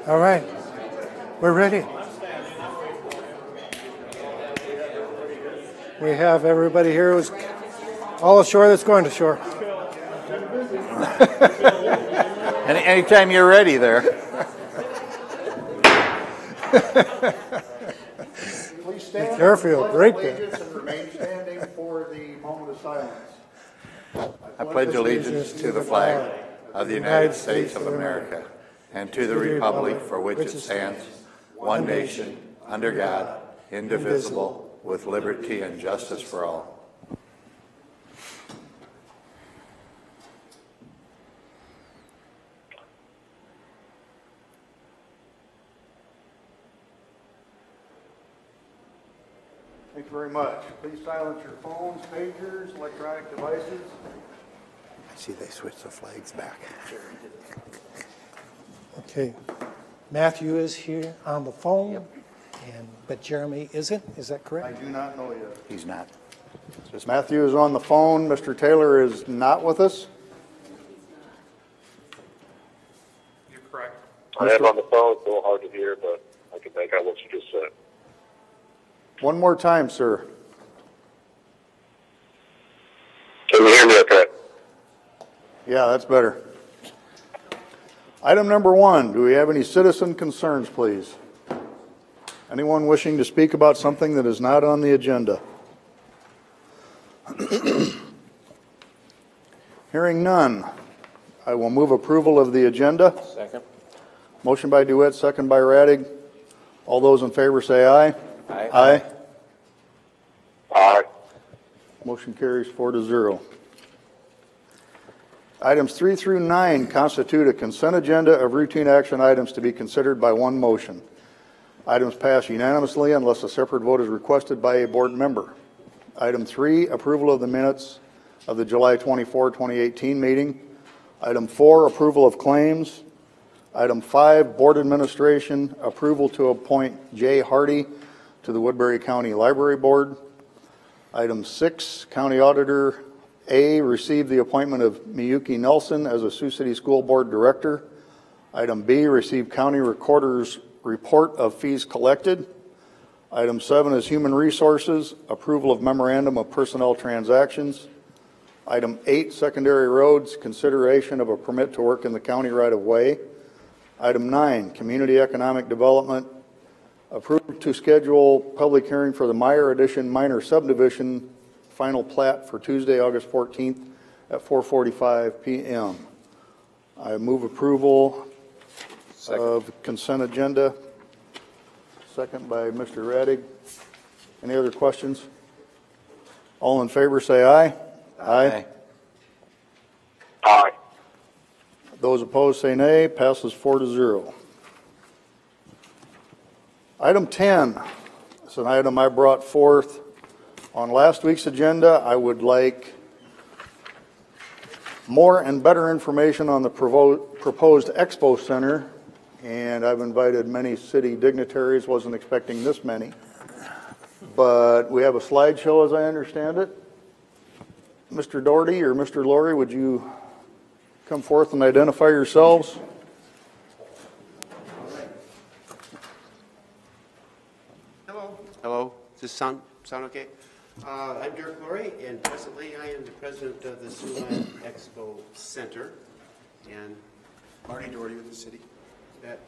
All right, we're ready. We have everybody here who's all ashore that's going to shore. Anytime you're ready there. Please stand. Be careful, you'll break that. And remain standing for the moment of silence. I pledge allegiance to the flag of the United States of America and to the republic for which it stands, one nation, under God, indivisible, with liberty and justice for all. Thank you very much. Please silence your phones, pagers, electronic devices. I see they switched the flags back. Okay, Matthew is here on the phone, but Jeremy isn't. Is that I correct? do not know yet. He's not. Matthew is on the phone. Mr. Taylor is not with us. You're correct. I am on the phone. It's a little hard to hear, but I can make out what you just said. One more time, sir. Can you hear me okay? Yeah, that's better. Item number 1, do we have any citizen concerns, please? Anyone wishing to speak about something that is not on the agenda? Hearing none, I will move approval of the agenda. Second. Motion by DeWitt, second by Radig. All those in favor say aye. Aye. Aye. Aye. Motion carries 4-0. Items 3 through 9 constitute a consent agenda of routine action items to be considered by one motion. Items pass unanimously unless a separate vote is requested by a board member. Item 3, approval of the minutes of the July 24, 2018 meeting. Item 4, approval of claims. Item 5, board administration, approval to appoint Jay Hardy to the Woodbury County Library Board. Item 6, county auditor A, received the appointment of Miyuki Nelson as a Sioux City School Board Director. Item B, received county recorder's report of fees collected. Item 7 is human resources, approval of memorandum of personnel transactions. Item 8, secondary roads, consideration of a permit to work in the county right of way. Item 9, community economic development, approved to schedule public hearing for the Meyer Addition minor subdivision final plat for Tuesday, August 14th at 4:45 p.m. I move approval of consent agenda. Second by Mr. Radig. Any other questions? All in favor say aye. Aye. Aye. Those opposed say nay. Passes 4-0. Item 10 is an item I brought forth on last week's agenda. I would like more and better information on the proposed Expo Center, and I've invited many city dignitaries. Wasn't expecting this many, but we have a slideshow as I understand it. Mr. Doherty or Mr. Laurie, would you come forth and identify yourselves? Hello. Does this sound okay? I'm Dirk Laurie, and presently I am the president of the Siouxland Expo Center. And Marty Doherty with the city. I'd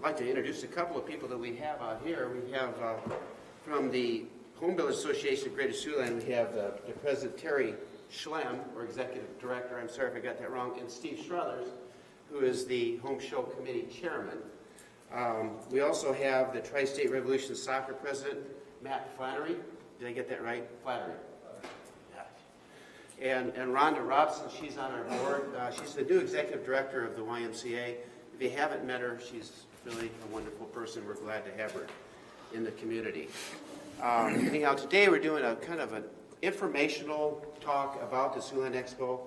like to introduce a couple of people that we have out here. We have from the Home Builders Association of Greater Siouxland, we have the President Terry Schlem, or Executive Director, I'm sorry if I got that wrong, and Steve Struthers, who is the Home Show Committee Chairman. We also have the Tri-State Revolution Soccer President, Matt Flannery. Did I get that right? Flannery. Yeah. And Rhonda Robson, she's on our board. She's the new Executive Director of the YMCA. If you haven't met her, she's really a wonderful person. We're glad to have her in the community. Anyhow, today we're doing a kind of an informational talk about the Siouxland Expo.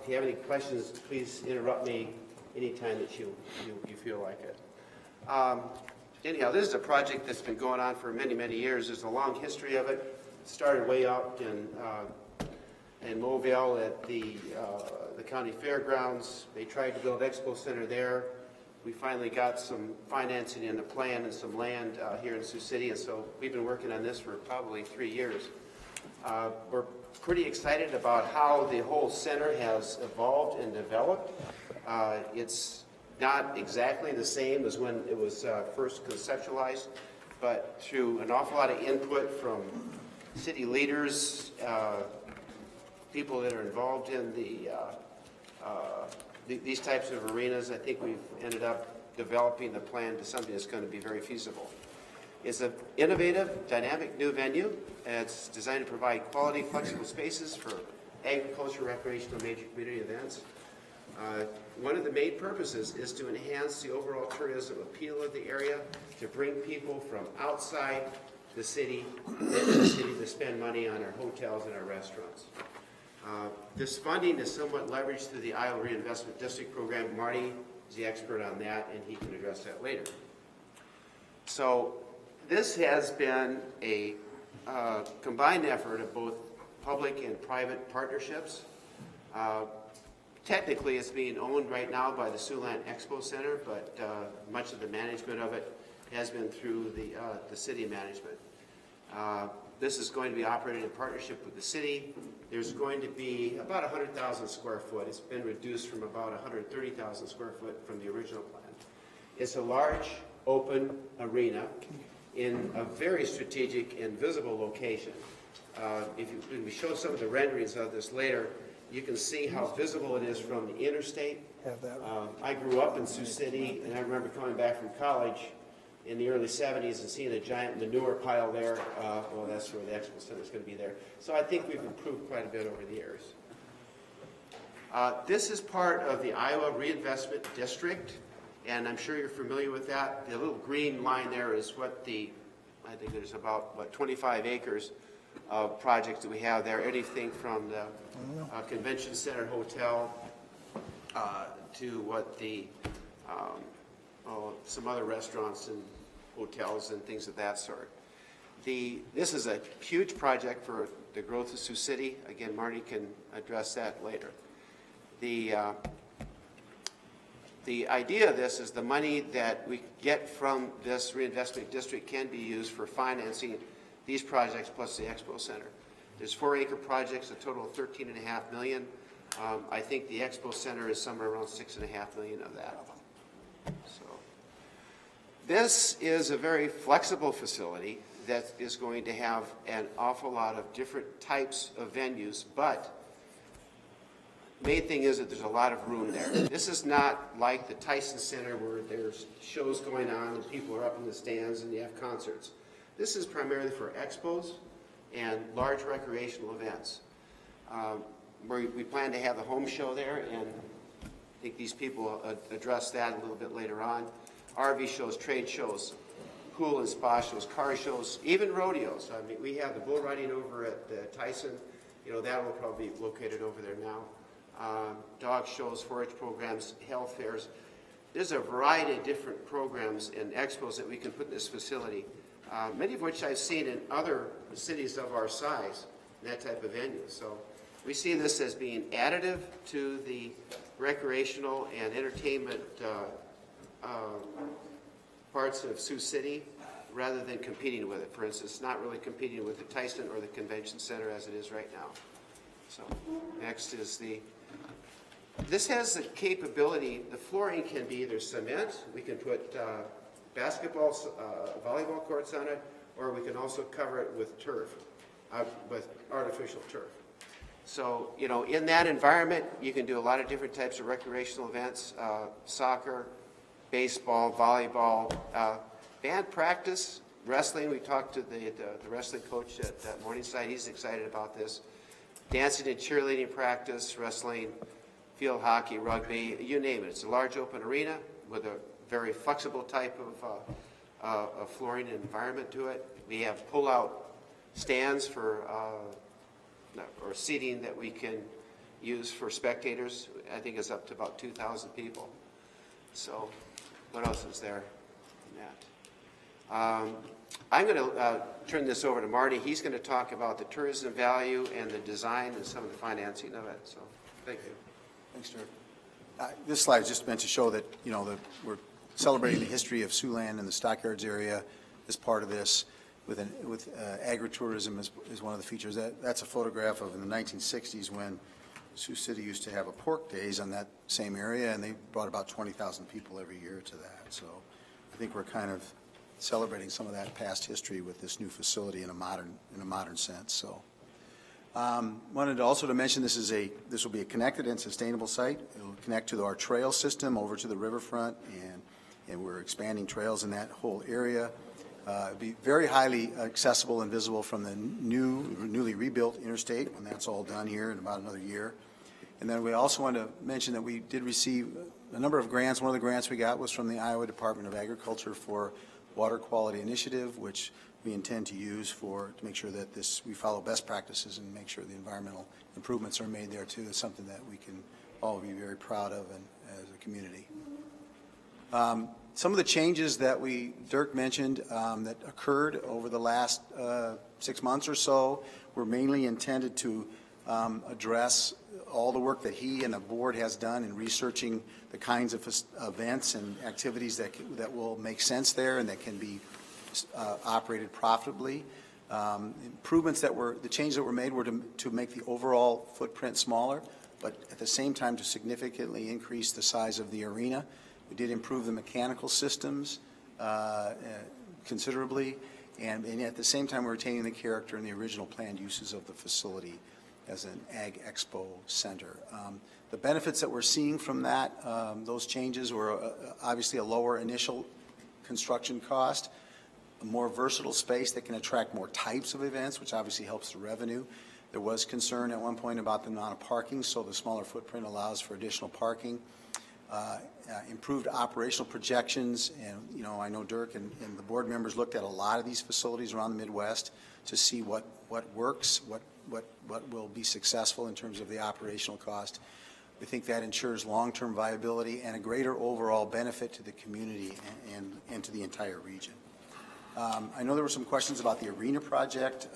If you have any questions, please interrupt me anytime that you feel like it. Anyhow, this is a project that's been going on for many, many years. There's a long history of it. It started way out in Mobile at the county fairgrounds. They tried to build Expo Center there. we finally got some financing and a plan and some land here in Sioux City, and so we've been working on this for probably 3 years. We're pretty excited about how the whole center has evolved and developed. It's not exactly the same as when it was first conceptualized, but through an awful lot of input from city leaders, people that are involved in these types of arenas, I think we've ended up developing the plan to something that's going to be very feasible. It's an innovative, dynamic new venue. It's designed to provide quality, flexible spaces for agriculture, recreational, major community events. One of the main purposes is to enhance the overall tourism appeal of the area, to bring people from outside the city into the city to spend money on our hotels and our restaurants. This funding is somewhat leveraged through the Iowa Reinvestment District program. Marty is the expert on that, and he can address that later. So this has been a combined effort of both public and private partnerships. Technically, it's being owned right now by the Siouxland Expo Center, but much of the management of it has been through the city management. This is going to be operated in partnership with the city. There's going to be about 100,000 square foot. It's been reduced from about 130,000 square foot from the original plan. It's a large, open arena in a very strategic and visible location. If we show some of the renderings of this later, you can see how visible it is from the interstate. I grew up in Sioux City, and I remember coming back from college in the early 70s and seeing a giant manure pile there. Well, that's where the Expo Center is going to be there. So I think we've improved quite a bit over the years. This is part of the Iowa Reinvestment District, and I'm sure you're familiar with that. The little green line there is what I think there's about, 25 acres of projects that we have there. Anything from the convention center hotel to what the some other restaurants and hotels and things of that sort. This is a huge project for the growth of Sioux City. Again, Marty can address that later. The idea of this is the money that we get from this reinvestment district can be used for financing these projects plus the Expo Center. There's 4 acre projects, a total of $13.5 million. I think the Expo Center is somewhere around $6.5 million of that. So this is a very flexible facility that is going to have an awful lot of different types of venues, but the main thing is that there's a lot of room there. This is not like the Tyson Center where there's shows going on and people are up in the stands and you have concerts. This is primarily for expos and large recreational events. We plan to have the home show there, and I think these people address that a little bit later on. RV shows, trade shows, pool and spa shows, car shows, even rodeos. I mean, we have the bull riding over at Tyson. You know, that will probably be located over there now. Dog shows, 4-H programs, health fairs. There's a variety of different programs and expos that we can put in this facility, many of which I've seen in other cities of our size, that type of venue. So we see this as being additive to the recreational and entertainment parts of Sioux City rather than competing with it. For instance, not really competing with the Tyson or the Convention Center as it is right now. So next is this has the capability, the flooring can be either cement, we can put basketball, volleyball courts on it, or we can also cover it with turf, with artificial turf. So, you know, in that environment, you can do a lot of different types of recreational events, soccer, baseball, volleyball, band practice, wrestling. We talked to the wrestling coach at Morningside. He's excited about this. Dancing and cheerleading practice, wrestling, field hockey, rugby, you name it. It's a large open arena with a very flexible type of flooring environment to it. We have pull-out stands for or seating that we can use for spectators. I think it's up to about 2,000 people. So what else is there in that? I'm going to turn this over to Marty. He's going to talk about the tourism value and the design and some of the financing of it. So thank you. Thanks, Stuart. This slide is just meant to show that, you know, we're celebrating the history of Siouxland and the Stockyards area as part of this, with agritourism is one of the features. That's a photograph of in the 1960s when Sioux City used to have a pork days on that same area, and they brought about 20,000 people every year to that. So I think we're kind of celebrating some of that past history with this new facility in a modern sense. So wanted also to mention this will be a connected and sustainable site. It will connect to our trail system over to the riverfront, and we're expanding trails in that whole area. It'll be very highly accessible and visible from the newly rebuilt interstate when that's all done here in about another year. And then we also want to mention that we did receive a number of grants. One of the grants we got was from the Iowa Department of Agriculture for Water Quality Initiative, which we intend to use to make sure that we follow best practices and make sure the environmental improvements are made there too. It's something that we can all be very proud of as a community. Some of the changes that Dirk mentioned that occurred over the last 6 months or so were mainly intended to address all the work that he and the board has done in researching the kinds of events and activities that will make sense there and that can be operated profitably. The changes that were made were to make the overall footprint smaller, but at the same time to significantly increase the size of the arena. We did improve the mechanical systems considerably, and at the same time we're retaining the character and the original planned uses of the facility as an Ag Expo Center. The benefits that we're seeing from that, those changes were obviously a lower initial construction cost, a more versatile space that can attract more types of events, which obviously helps the revenue. There was concern at one point about the amount of parking, so the smaller footprint allows for additional parking. Improved operational projections, and I know Dirk and the board members looked at a lot of these facilities around the Midwest to see what works, what will be successful in terms of the operational cost. We think that ensures long-term viability and a greater overall benefit to the community and to the entire region. I know there were some questions about the arena project,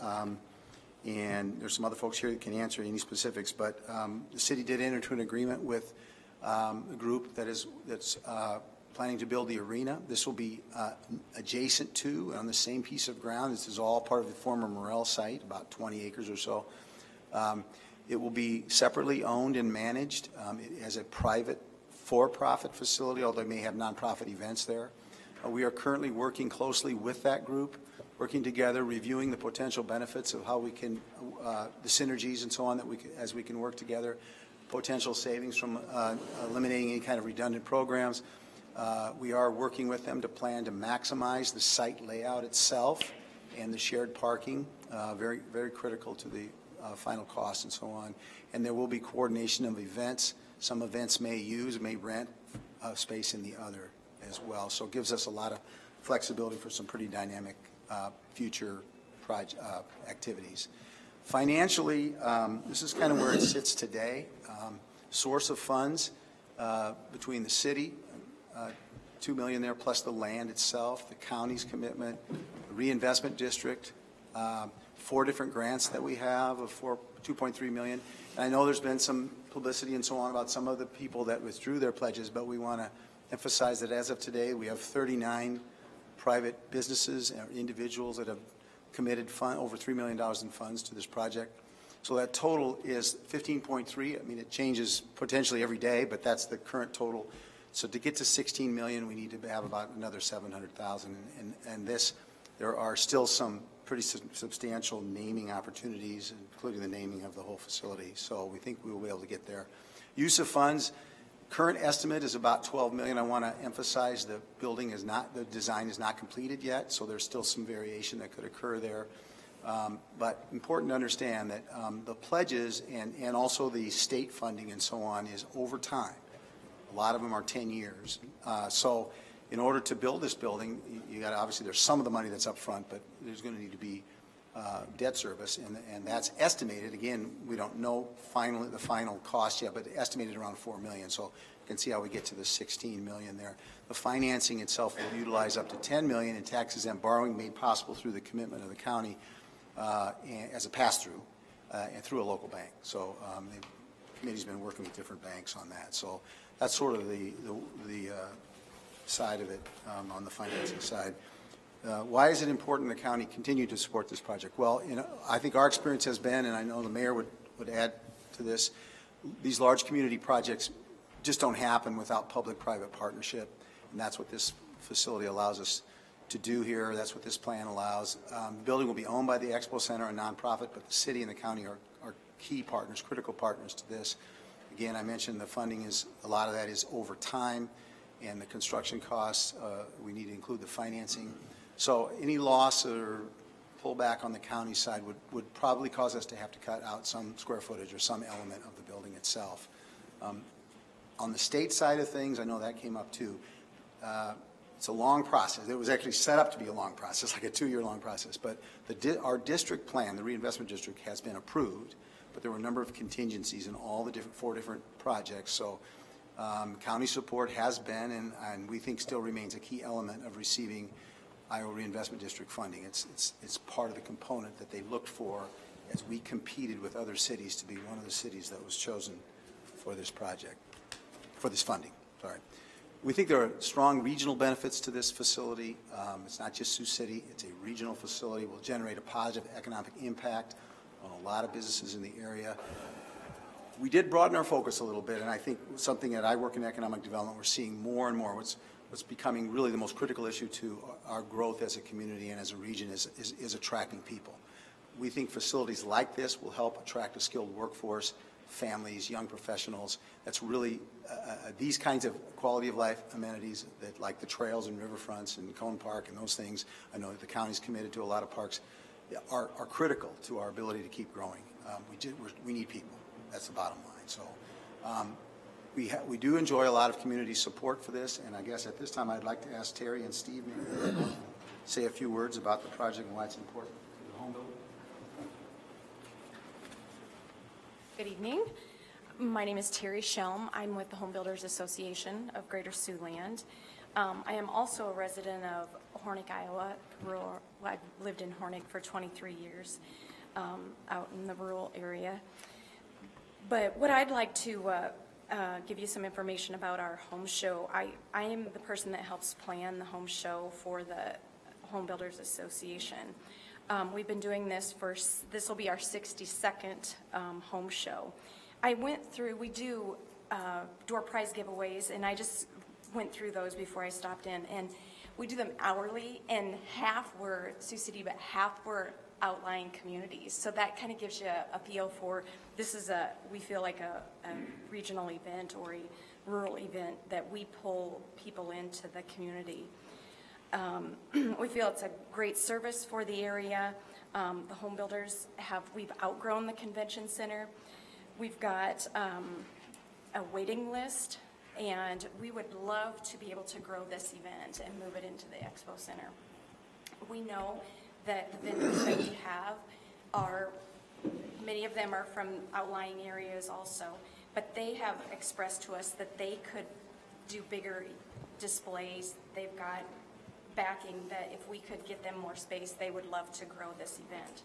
and there's some other folks here that can answer any specifics, but the city did enter into an agreement with a group that's planning to build the arena. This will be adjacent to, on the same piece of ground. This is all part of the former Morel site, about 20 acres or so. It will be separately owned and managed. It has a private for-profit facility, although they may have nonprofit events there. We are currently working closely with that group, working together, reviewing the potential benefits of how we can, the synergies and so on as we can work together, potential savings from eliminating any kind of redundant programs. We are working with them to plan to maximize the site layout itself and the shared parking, very, very critical to the final cost and so on. And there will be coordination of events. Some events may rent space in the other as well. So it gives us a lot of flexibility for some pretty dynamic future activities. Financially, this is kind of where it sits today. Source of funds between the city, $2 million there, plus the land itself, the county's commitment, the reinvestment district, 4 different grants that we have of $2.3 million. And I know there's been some publicity and so on about some of the people that withdrew their pledges, but we want to emphasize that as of today, we have 39 private businesses and individuals that have committed over $3 million in funds to this project. So that total is 15.3. I mean, it changes potentially every day, but that's the current total. So to get to 16 million, we need to have about another 700,000. And there are still some pretty substantial naming opportunities, including the naming of the whole facility. So we think we will be able to get there. Use of funds, current estimate is about 12 million. I want to emphasize the design is not completed yet, so there's still some variation that could occur there. But important to understand that the pledges and also the state funding and so on is over time. A lot of them are 10 years. So in order to build this building, you got to, obviously there's some of the money that's up front, but there's going to need to be debt service, and that's estimated. Again, we don't know the final cost yet, but estimated around $4 million. So you can see how we get to the 16 million there. The financing itself will utilize up to 10 million in tax-exempt borrowing made possible through the commitment of the county as a pass-through and through a local bank. So the committee's been working with different banks on that. So that's sort of the side of it, on the financing side. Why is it important the county continue to support this project? Well, I think our experience has been, and I know the mayor would add to this, these large community projects just don't happen without public-private partnership, and that's what this facility allows us to do here. That's what this plan allows. The building will be owned by the Expo Center, a nonprofit, but the city and the county are key partners, critical partners to this. Again, I mentioned the funding is, a lot of that is over time, and the construction costs, we need to include the financing. So any loss or pullback on the county side would probably cause us to have to cut out some square footage or some element of the building itself. On the state side of things, I know that came up too. It's a long process. It was actually set up to be a long process, like a 2-year-long process. But our district plan, the reinvestment district, has been approved, but there were a number of contingencies in all the 4 different projects. So county support has been and we think still remains a key element of receiving Iowa Reinvestment District funding. It's part of the component that they looked for as we competed with other cities to be one of the cities that was chosen for this project, for this funding, sorry. We think there are strong regional benefits to this facility. It's not just Sioux City, it's a regional facility. It will generate a positive economic impact on a lot of businesses in the area. We did broaden our focus a little bit, and I think something that I work in economic development, we're seeing more and more. What's becoming really the most critical issue to our growth as a community and as a region is attracting people. We think facilities like this will help attract a skilled workforce, families, young professionals. That's really these kinds of quality of life amenities that, like the trails and riverfronts and Cone Park and those things, I know that the county's committed to a lot of parks, are critical to our ability to keep growing. We need people. That's the bottom line. So we do enjoy a lot of community support for this, and I guess at this time I'd like to ask Terry and Steve maybe to say a few words about the project and why it's important to the home builder. Good evening. My name is Terry Shelm. I'm with the Home Builders Association of Greater Siouxland. I am also a resident of Hornick, Iowa. I've lived in Hornick for 23 years, out in the rural area. But what I'd like to give you some information about our home show. I am the person that helps plan the home show for the Home Builders Association. We've been doing this this will be our 62nd home show. We do door prize giveaways, and I just went through those before I stopped in. And we do them hourly, and half were Sioux City, but half were outlying communities. So that kind of gives you a feel for, we feel like a regional event or a rural event that we pull people into the community. We feel it's a great service for the area. The home builders we've outgrown the convention center. We've got a waiting list, and we would love to be able to grow this event and move it into the Expo Center. We know that the vendors that we have many of them are from outlying areas also, but they have expressed to us that they could do bigger displays. They've got backing that if we could get them more space, they would love to grow this event.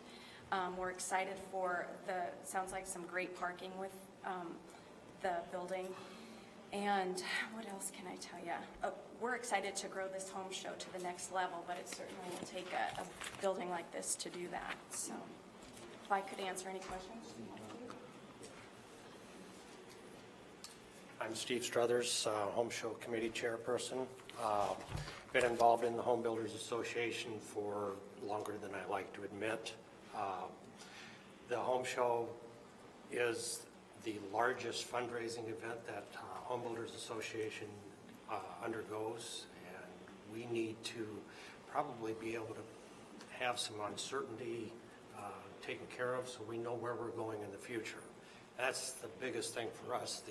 We're excited for sounds like some great parking with the building. And what else can I tell you? We're excited to grow this home show to the next level, but it certainly will take a building like this to do that. So if I could answer any questions. I'm Steve Struthers, Home Show Committee Chairperson. Been involved in the Home Builders Association for longer than I like to admit. The Home Show is the largest fundraising event that Home Builders Association undergoes, and we need to probably be able to have some uncertainty taken care of so we know where we're going in the future. That's the biggest thing for us.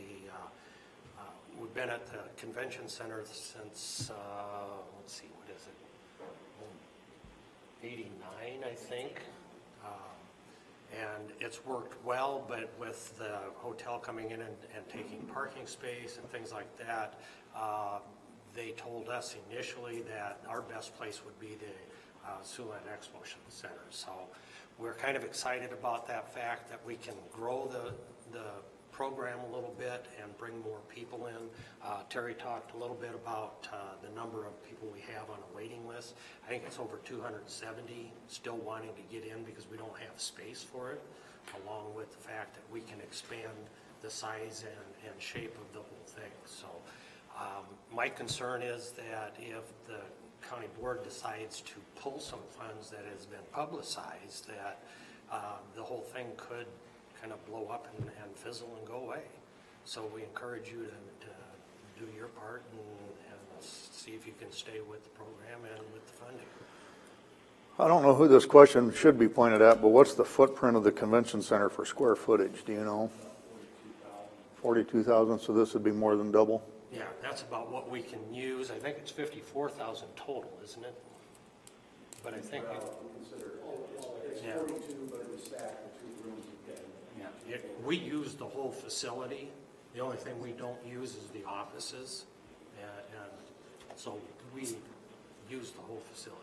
We've been at the convention center since, let's see, what is it, 89, I think. And it's worked well, but with the hotel coming in and taking parking space and things like that, they told us initially that our best place would be the Siouxland Expo Center. So we're kind of excited about that fact that we can grow the program a little bit and bring more people in. Terry talked a little bit about the number of people we have on a waiting list. I think it's over 270 still wanting to get in because we don't have space for it, along with the fact that we can expand the size and shape of the whole thing. So my concern is that if the county board decides to pull some funds that has been publicized, that the whole thing could kind of blow up and fizzle and go away. So we encourage you to do your part and see if you can stay with the program and with the funding. I don't know who this question should be pointed at, but what's the footprint of the convention center for square footage? Do you know? 42,000, so this would be more than double? Yeah, that's about what we can use. I think it's 54,000 total, isn't it? But I think, yeah. Yeah, we use the whole facility. The only thing we don't use is the offices, and so we use the whole facility.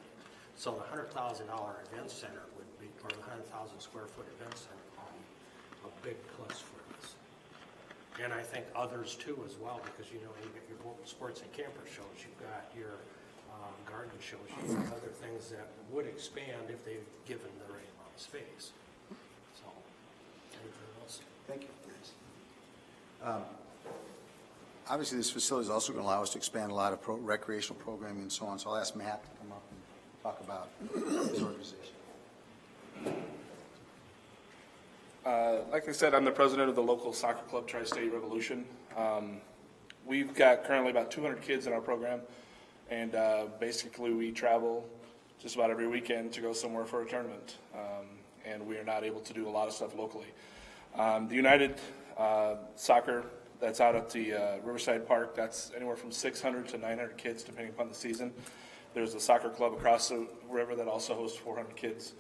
So the $100,000 event center would be, or the 100,000 square foot event center would be a big plus for us. And I think others too as well, because you know, you get your sports and camper shows, you've got your garden shows, you've got other things that would expand if they've given the right amount of space. So, anything else? Thank you. Obviously, this facility is also going to allow us to expand a lot of recreational programming and so on, so I'll ask Matt to come up and talk about his organization. Like I said, I'm the president of the local soccer club, Tri-State Revolution. We've got currently about 200 kids in our program, and basically we travel just about every weekend to go somewhere for a tournament, and we are not able to do a lot of stuff locally. The United Soccer that's out at the Riverside Park, that's anywhere from 600 to 900 kids depending upon the season. There's a soccer club across the river that also hosts 400 kids.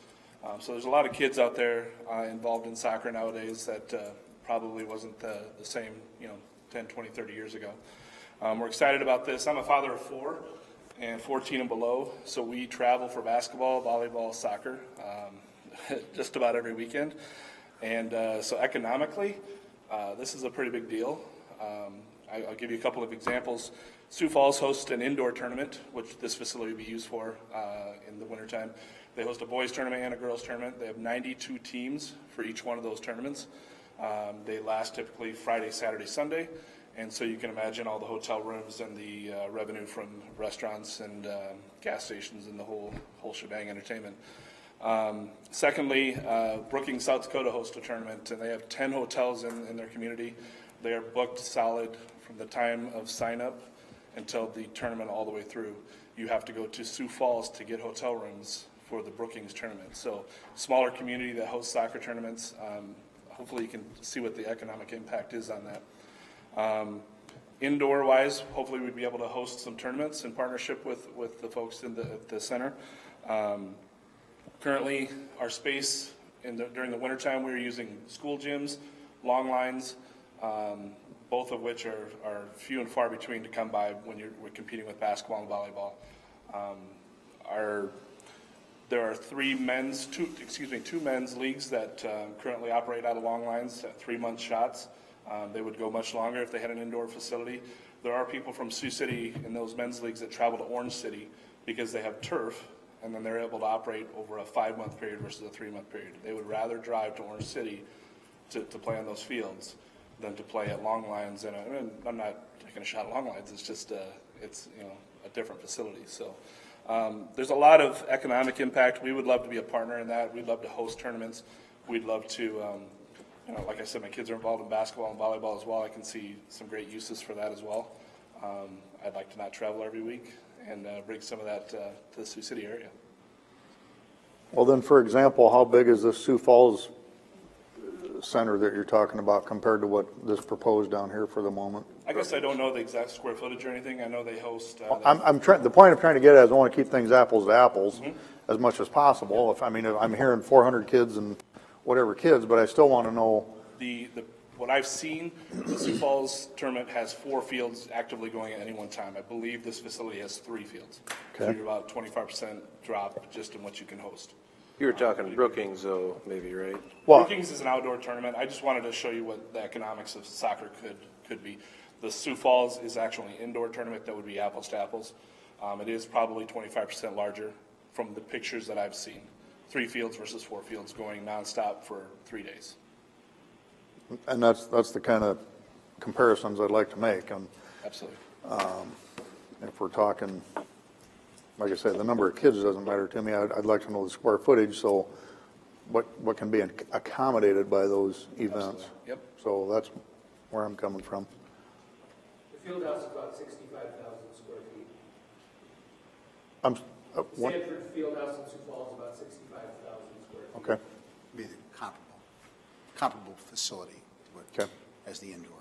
So there's a lot of kids out there involved in soccer nowadays that probably wasn't the same, 10, 20, 30 years ago. We're excited about this. I'm a father of 4 and 14 and below, so we travel for basketball, volleyball, soccer just about every weekend. And so economically, this is a pretty big deal. I'll give you a couple of examples. Sioux Falls hosts an indoor tournament, which this facility will be used for in the wintertime. They host a boys tournament and a girls tournament. They have 92 teams for each one of those tournaments. They last typically Friday, Saturday, Sunday. And so you can imagine all the hotel rooms and the revenue from restaurants and gas stations and the whole shebang entertainment. Secondly, Brookings, South Dakota hosts a tournament, and they have 10 hotels in their community. They are booked solid from the time of sign up until the tournament all the way through. You have to go to Sioux Falls to get hotel rooms for the Brookings tournament. So smaller community that hosts soccer tournaments, hopefully you can see what the economic impact is on that. Indoor wise, hopefully we'd be able to host some tournaments in partnership with the folks in the center. Currently our space during the wintertime, we're using school gyms, long lines, both of which are few and far between to come by when we're competing with basketball and volleyball. There are two men's leagues that currently operate out of long lines at 3-month shots. They would go much longer if they had an indoor facility. There are people from Sioux City in those men's leagues that travel to Orange City because they have turf, and then they're able to operate over a 5-month period versus a 3-month period. They would rather drive to Orange City to play on those fields than to play at long lines. And I'm not taking a shot at long lines. It's just it's a different facility. So there's a lot of economic impact. We would love to be a partner in that. We'd love to host tournaments. We'd love to, like I said, my kids are involved in basketball and volleyball as well. I can see some great uses for that as well. I'd like to not travel every week and bring some of that to the Sioux City area. Well, then, for example, how big is the Sioux Falls center that you're talking about compared to what this proposed down here for the moment? I guess I don't know the exact square footage or anything. I know they host. The point I'm trying to get at is I want to keep things apples to apples as much as possible. If I'm hearing 400 kids and whatever kids, but I still want to know. What I've seen, the Sioux Falls tournament has 4 fields actively going at any one time. I believe this facility has 3 fields. Okay. So you're about 25% drop just in what you can host. You were talking Brookings, though, maybe, right? Well, Brookings is an outdoor tournament. I just wanted to show you what the economics of soccer could be. The Sioux Falls is actually an indoor tournament that would be apples to apples. It is probably 25% larger from the pictures that I've seen. 3 fields versus 4 fields going nonstop for 3 days. and that's the kind of comparisons I'd like to make. Absolutely. If we're talking, like I said, the number of kids doesn't matter to me. I'd like to know the square footage, so what can be accommodated by those events. Absolutely. Yep. So that's where I'm coming from. The field house is about 65,000 square feet. What? Sanford field house in Sioux Falls is about 65,000 square feet. Okay, Be the comparable facility to it okay. as the indoor.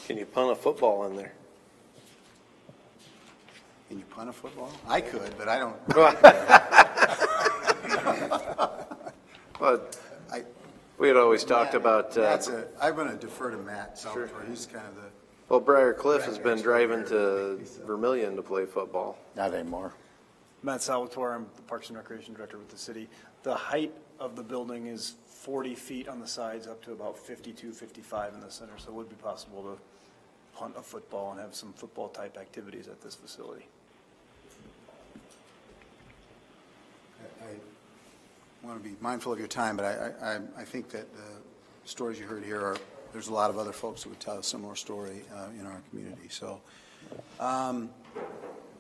Can you punt a football in there? Can you punt a football? I could, but I don't. But we had always talked about. I'm going to defer to Matt Salvatore. He's kind of the. Well, Briar Cliff has been driving to Vermillion to play football. Not anymore. Matt Salvatore, I'm the Parks and Recreation Director with the city. The height of the building is 40 feet on the sides up to about 52, 55 in the center, so it would be possible to punt a football and have some football-type activities at this facility. I want to be mindful of your time, but I think that the stories you heard here there's a lot of other folks who would tell a similar story in our community. So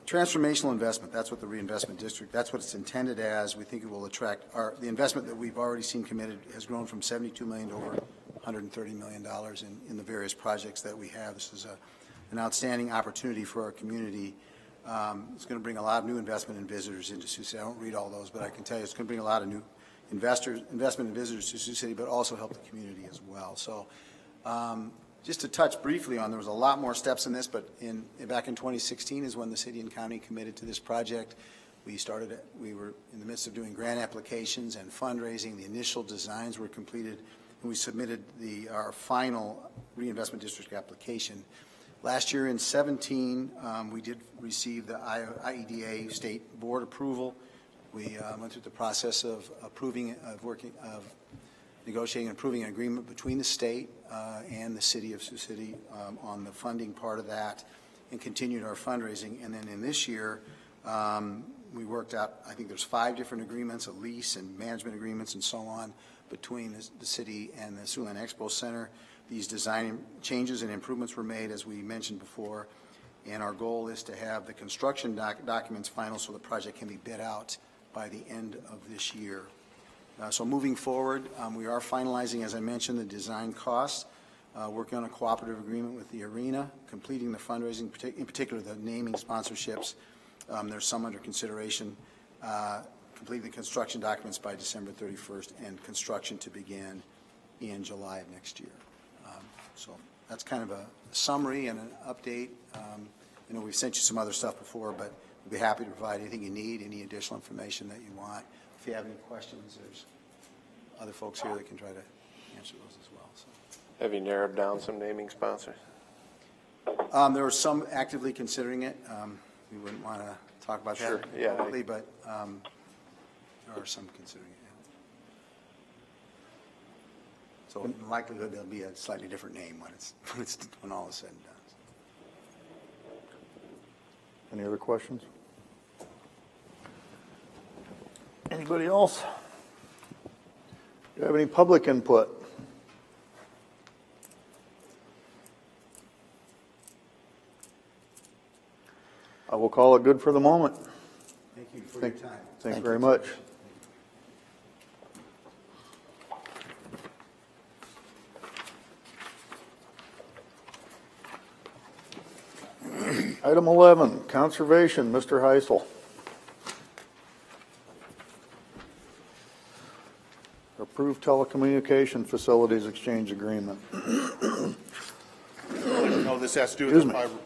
transformational investment, that's what the reinvestment district, that's what it's intended as. We think it will attract the investment that we've already seen committed has grown from $72 million to over $130 million in the various projects that we have. This is an outstanding opportunity for our community. It's going to bring a lot of new investment and visitors into Sioux City. I won't read all those, but I can tell you it's going to bring a lot of new investment and visitors to Sioux City, but also help the community as well. So just to touch briefly on, there was a lot more steps in this, but back in 2016 is when the city and county committed to this project. We were in the midst of doing grant applications and fundraising. The initial designs were completed, and we submitted our final reinvestment district application. Last year in 17, we did receive the IEDA state board approval. We went through the process of negotiating and approving an agreement between the state and the city of Sioux City on the funding part of that, and continued our fundraising. And then in this year, we worked out, I think there's 5 different agreements, a lease and management agreements and so on, between the city and the Siouxland Expo Center. These design changes and improvements were made, as we mentioned before, and our goal is to have the construction documents final so the project can be bid out by the end of this year. So moving forward, we are finalizing, as I mentioned, the design costs, working on a cooperative agreement with the arena, completing the fundraising, in particular the naming sponsorships. There's some under consideration, completing the construction documents by December 31st, and construction to begin in July of next year. So that's kind of a summary and an update. You know, we've sent you some other stuff before, but we'll be happy to provide anything you need, any additional information that you want. If you have any questions, there's other folks here that can try to answer those as well. So. Have you narrowed down some naming sponsors? There were some actively considering it. We wouldn't want to talk about Sure. that Yeah. publicly, but there are some considering it. So in likelihood there'll be a slightly different name when all is said and done. Any other questions? Anybody else? Do you have any public input? I will call it good for the moment. Thank you for your time. Thanks very much. Item 11, Conservation, Mr. Heisel. Approved telecommunication facilities exchange agreement. No, this has to do with our fiber.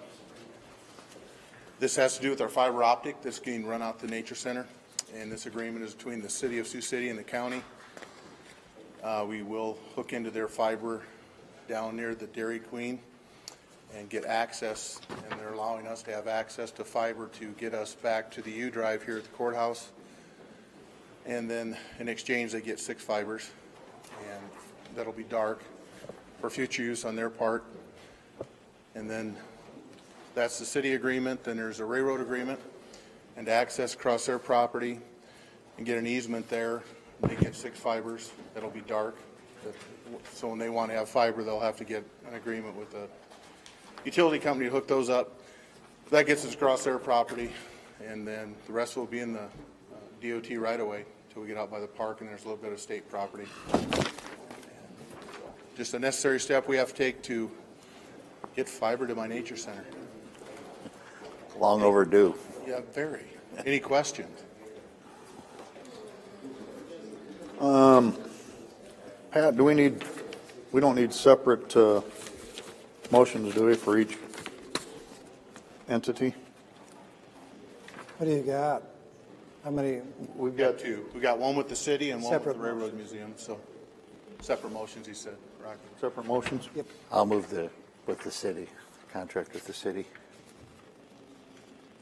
This has to do with our fiber optic that's getting run out the nature center, and this agreement is between the city of Sioux City and the county. We will hook into their fiber down near the Dairy Queen and get access, and they're allowing us to have access to fiber to get us back to the U drive here at the courthouse And then in exchange, they get 6 fibers, and that'll be dark for future use on their part. And then that's the city agreement. Then there's a railroad agreement, and to access across their property and get an easement there, they get 6 fibers. That'll be dark. So when they want to have fiber, they'll have to get an agreement with a utility company to hook those up. That gets us across their property, and then the rest will be in the DOT right away until we get out by the park, and there's a little bit of state property. Just a necessary step we have to take to get fiber to my nature center. Long overdue. Yeah, very. Any questions? Pat, we don't need separate motions, do we, for each entity? What do you got? How many? We've got 2. We got one with the city and one with the Separate Railroad Museum, so separate motions, he said. Roger. Separate motions? Yep. I'll move with the city, contract with the city.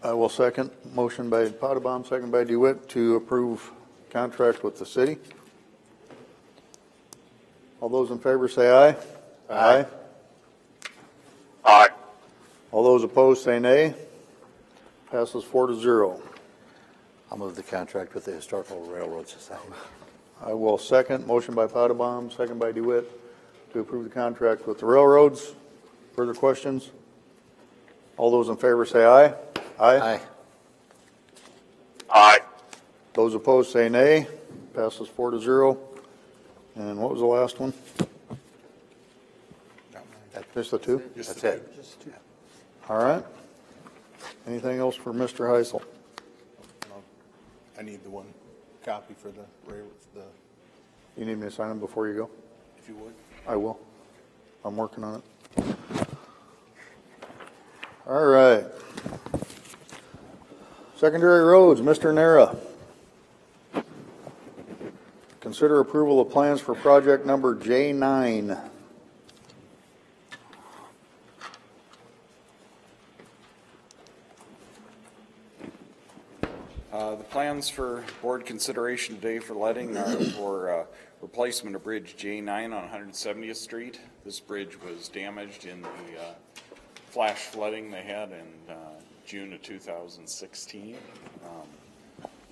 I will second. Motion by Potabom, second by DeWitt to approve contract with the city. All those in favor say aye. Aye. Aye. All those opposed say nay. Passes 4-0. I'll move the contract with the Historical Railroad Society. I will second. Motion by Potabom, second by DeWitt to approve the contract with the railroads. Further questions? All those in favor say aye. Aye. Aye. Those opposed say nay. Passes 4-0. And what was the last one? Just the 2? That's it. All right. Anything else for Mr. Heisel? I need the one copy for the railroads, You need me to sign them before you go? if you would. I will. I'm working on it. All right. Secondary roads, Mr. Nera. Consider approval of plans for project number J9. The plans for board consideration today for letting are for replacement of Bridge J9 on 170th Street. This bridge was damaged in the flash flooding they had in June of 2016.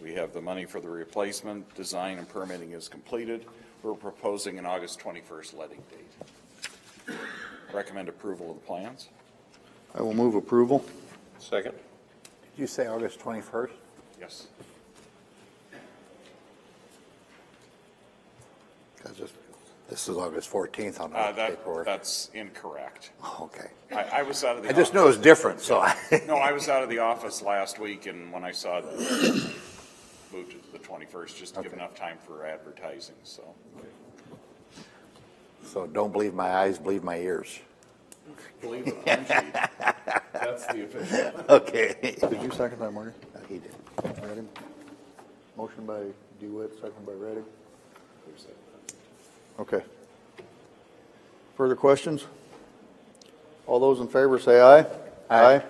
We have the money for the replacement. Design and permitting is completed. We're proposing an August 21st letting date. Recommend approval of the plans. I will move approval. Second. Did you say August 21st? Yes. This is August 14th on the paperwork. That's incorrect. Oh, okay. I was out of the I just knew it was different, so No, I was out of the office last week, and when I saw it, moved it to the 21st, just to give enough time for advertising, so. So don't believe my eyes, believe my ears. Believe it, that's the official. Okay. Did you second that, Marty? He did. Ready? Motion by DeWitt, second by Reddick. Okay. Further questions? All those in favor say aye. Aye.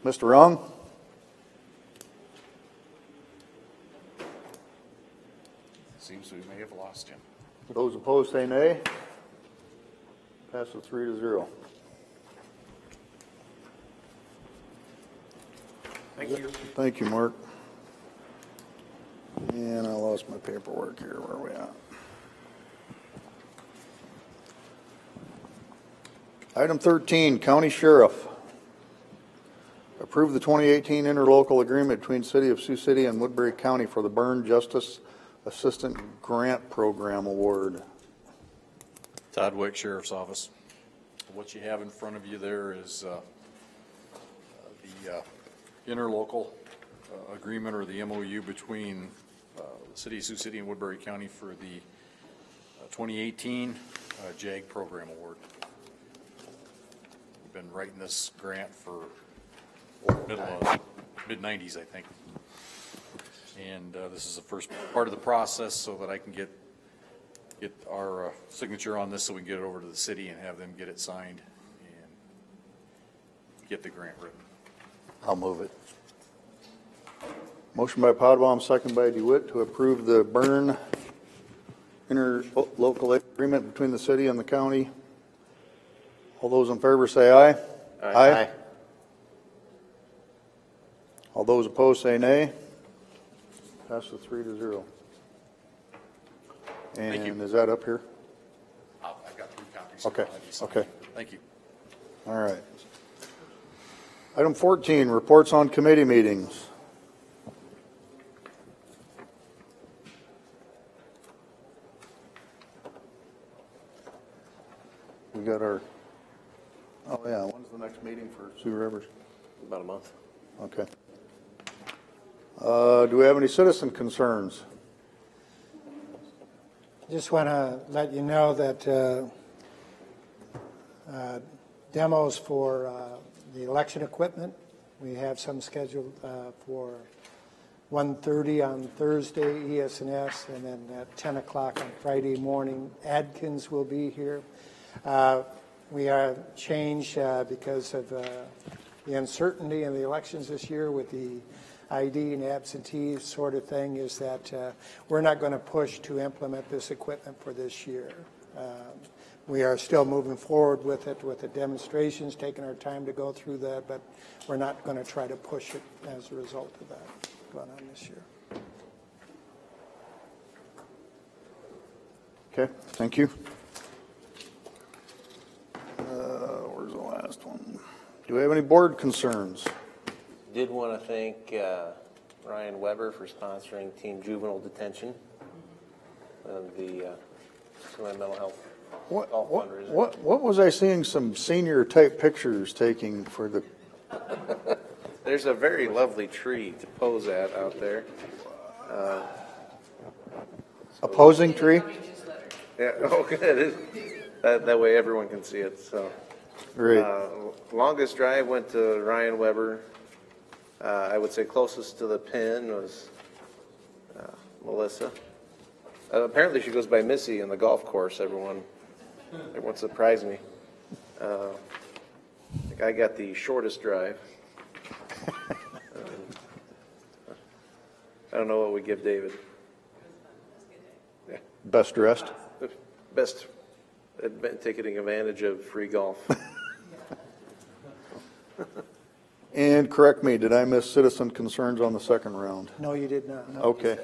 Mr. Rung? Seems we may have lost him. Those opposed say nay. Passes 3-0. Thank you. Thank you, Mark. And I lost my paperwork here. Where are we at? Item 13, County Sheriff. Approve the 2018 interlocal agreement between City of Sioux City and Woodbury County for the Burn Justice Assistant Grant Program Award. Todd Wick, Sheriff's Office. What you have in front of you there is the interlocal agreement, or the MOU, between the City of Sioux City and Woodbury County for the 2018 JAG Program Award. We've been writing this grant for mid-90s, I think. And this is the first part of the process so that I can get our signature on this, so we can get it over to the city and have them get it signed and get the grant written. I'll move it. Motion by Potabom, second by DeWitt to approve the burn interlocal agreement between the city and the county. All those in favor say aye. Aye. All those opposed say nay. Passes 3-0. And is that up here? I've got 3 copies. Okay, okay. Thank you. All right. Item 14, reports on committee meetings. We got our, oh yeah, when's the next meeting for Sioux Rivers? About a month. Okay. Do we have any citizen concerns? Just want to let you know that demos for the election equipment, we have some scheduled for 1:30 on Thursday, ES&S, and then at 10 o'clock on Friday morning, Adkins will be here. We are changed because of the uncertainty in the elections this year with the ID and absentee sort of thing, is that we're not going to push to implement this equipment for this year. We are still moving forward with it, with the demonstrations, taking our time to go through that, but we're not going to try to push it as a result of that going on this year. Okay, thank you. Where's the last one? Do we have any board concerns? Did want to thank Ryan Weber for sponsoring Team Juvenile Detention and the mental health golf fundraiser. What was I seeing some senior type pictures taking for the? There's a very lovely tree to pose at out there. Opposing tree? Yeah, oh good. That way everyone can see it. So, Great. Longest drive went to Ryan Weber. I would say closest to the pin was Melissa. Apparently she goes by Missy in the golf course. Everyone surprised me. I think I got the shortest drive. I don't know what we give David. Yeah. Best dressed? Best at taking advantage of free golf. And correct me, did I miss citizen concerns on the second round? No, you did not. No. Okay.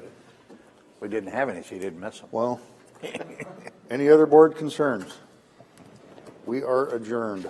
We didn't have any, so you didn't miss them. Well, any other board concerns? We are adjourned.